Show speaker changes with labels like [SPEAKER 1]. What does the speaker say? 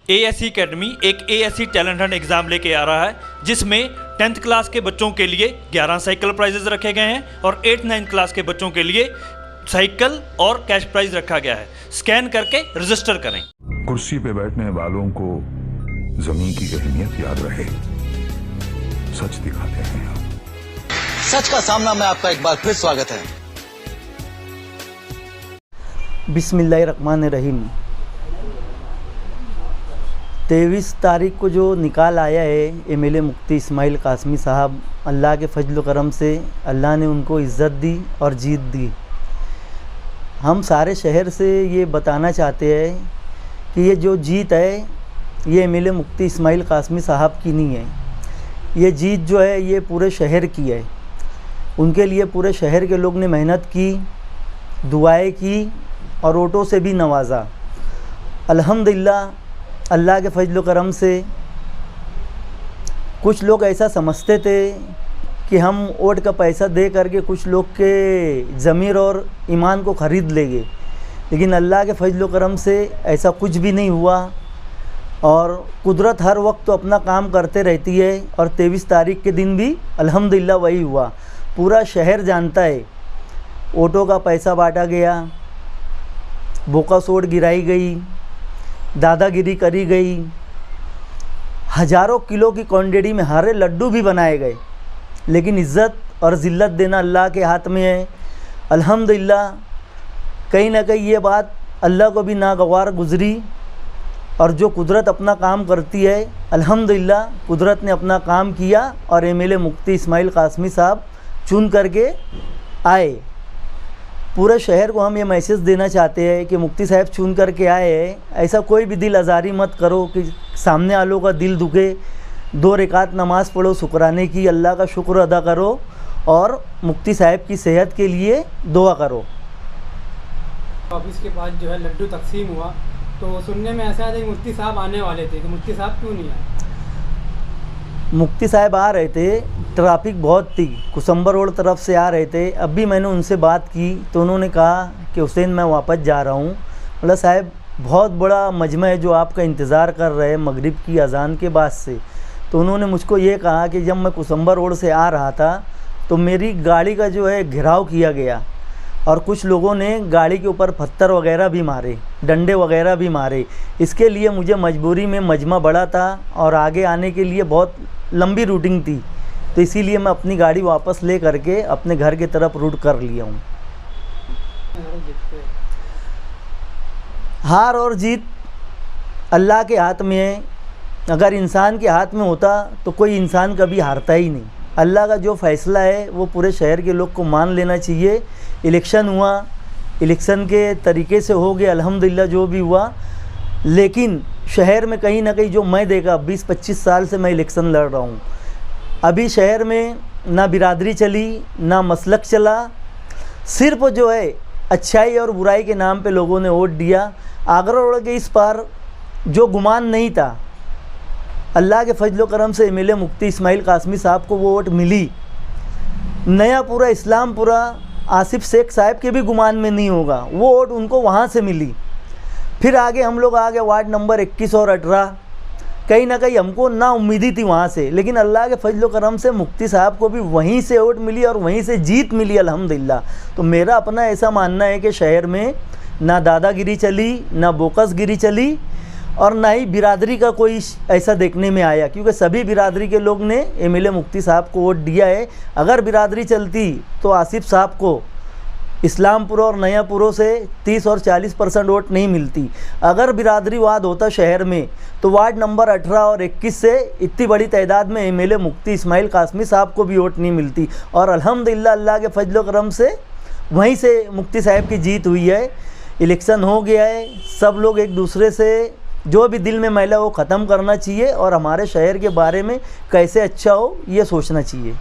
[SPEAKER 1] ASC academy एक ASC talent Hunt exam लेके आ रहा है, जिसमें 10th क्लास के बच्चों के लिए 11 साइकिल प्राइजेस रखे गए हैं और 8th-9th क्लास के बच्चों के लिए साइकिल और कैश प्राइज रखा गया है। स्कैन करके रजिस्टर करें।
[SPEAKER 2] कुर्सी पे बैठने वालों को जमीन की अहमियत याद रहे, सच दिखाते हैं।
[SPEAKER 3] सच का सामना में आपका एक बार फिर स्वागत है।
[SPEAKER 4] बिस्मिल्लाहिर्रहमानिर्रहीम। 23 तारीख को जो निकाल आया है एमएलए मुफ्ती इस्माइल कासमी साहब, अल्लाह के फजल करम से अल्लाह ने उनको इज़्ज़त दी और जीत दी। हम सारे शहर से ये बताना चाहते हैं कि ये जो जीत है ये एमएलए मुफ्ती इस्माइल कासमी साहब की नहीं है। ये जीत जो है ये पूरे शहर की है। उनके लिए पूरे शहर के लोग ने मेहनत की, दुआएं की और वोटों से भी नवाजा। अल्हम्दुलिल्लाह, अल्लाह के फजल करम से कुछ लोग ऐसा समझते थे कि हम वोट का पैसा दे करके कुछ लोग के ज़मीर और ईमान को ख़रीद लेंगे, लेकिन अल्लाह के फजल करम से ऐसा कुछ भी नहीं हुआ। और कुदरत हर वक्त तो अपना काम करते रहती है और 23 तारीख के दिन भी अल्हम्दुलिल्लाह वही हुआ। पूरा शहर जानता है, वोटों का पैसा बांटा गया, बोकासोड़ गिराई गई, दादागिरी करी गई, हज़ारों किलो की क्वांटिटी में हरे लड्डू भी बनाए गए, लेकिन इज़्ज़त और ज़िल्लत देना अल्लाह के हाथ में है। अल्हम्दुलिल्लाह, कहीं ना कहीं ये बात अल्लाह को भी नागवार गुज़री और जो कुदरत अपना काम करती है, अल्हम्दुलिल्लाह कुदरत ने अपना काम किया और एमएलए मुफ्ती इस्माइल कासमी साहब चुन करके आए। पूरे शहर को हम ये मैसेज देना चाहते हैं कि मुफ्ती साहब चुन करके आए हैं, ऐसा कोई भी दिल आज़ारी मत करो कि सामने वालों का दिल दुखे। 2 रकात नमाज़ पढ़ो शुक्राने की, अल्लाह का शुक्र अदा करो और मुफ्ती साहब की सेहत के लिए दुआ करो।
[SPEAKER 5] ऑफिस के बाद जो है लड्डू तकसीम हुआ तो सुनने में ऐसा है कि मुफ्ती साहब आने वाले थे, कि मुफ्ती साहब क्यों नहीं आए?
[SPEAKER 4] मुफ्ती साहब आ रहे थे, ट्रैफिक बहुत थी, कुसम्बर रोड तरफ से आ रहे थे। अब भी मैंने उनसे बात की तो उन्होंने कहा कि हुसैन मैं वापस जा रहा हूँ। बोला साहब बहुत बड़ा मजमा है जो आपका इंतज़ार कर रहे हैं मगरिब की अजान के बाद से। तो उन्होंने मुझको ये कहा कि जब मैं कुसम्बर रोड से आ रहा था तो मेरी गाड़ी का जो है घेराव किया गया और कुछ लोगों ने गाड़ी के ऊपर पत्थर वगैरह भी मारे, डंडे वगैरह भी मारे। इसके लिए मुझे मजबूरी में मजमा बड़ा था और आगे आने के लिए बहुत लंबी रूटिंग थी, तो इसीलिए मैं अपनी गाड़ी वापस ले करके अपने घर की तरफ रूट कर लिया हूँ। हार और जीत अल्लाह के हाथ में है। अगर इंसान के हाथ में होता तो कोई इंसान कभी हारता ही नहीं। अल्लाह का जो फ़ैसला है वो पूरे शहर के लोग को मान लेना चाहिए। इलेक्शन हुआ, इलेक्शन के तरीके से हो गया अल्हम्दुलिल्लाह जो भी हुआ, लेकिन शहर में कहीं ना कहीं जो मैं देखा 20-25 साल से मैं इलेक्शन लड़ रहा हूँ, अभी शहर में ना बिरादरी चली ना मसलक चला, सिर्फ जो है अच्छाई और बुराई के नाम पे लोगों ने वोट दिया। आगरा रोड के इस पार जो गुमान नहीं था, अल्लाह के फजल करम से एमएलए मुफ्ती इस्माइल कासमी साहब को वो वोट मिली। नया पूरा इस्लामपुरा आसिफ शेख साहब के भी गुमान में नहीं होगा, वो वोट उनको वहाँ से मिली। फिर आगे हम लोग आ गए वार्ड नंबर 21 और 18, कहीं ना कहीं हमको ना उम्मीदी थी वहाँ से, लेकिन अल्लाह के फजल करम से मुफ्ती साहब को भी वहीं से वोट मिली और वहीं से जीत मिली अल्हम्दुलिल्लाह। तो मेरा अपना ऐसा मानना है कि शहर में ना दादागिरी चली, ना बोकसगिरी चली और ना ही बिरादरी का कोई ऐसा देखने में आया, क्योंकि सभी बिरादरी के लोग ने एमएलए मुफ्ती साहब को वोट दिया है। अगर बिरादरी चलती तो आसिफ साहब को इस्लामपुर और नयापुरों से 30 और 40% वोट नहीं मिलती। अगर बिरादरीवाद होता शहर में तो वार्ड नंबर 18 और 21 से इतनी बड़ी तादाद में एमएलए मुफ्ती इस्माइल कासमी साहब को भी वोट नहीं मिलती। और अल्हम्दुलिल्लाह अल्लाह के फजल करम से वहीं से मुफ्ती साहब की जीत हुई है। इलेक्शन हो गया है, सब लोग एक दूसरे से जो भी दिल में मैला वो ख़त्म करना चाहिए और हमारे शहर के बारे में कैसे अच्छा हो ये सोचना चाहिए।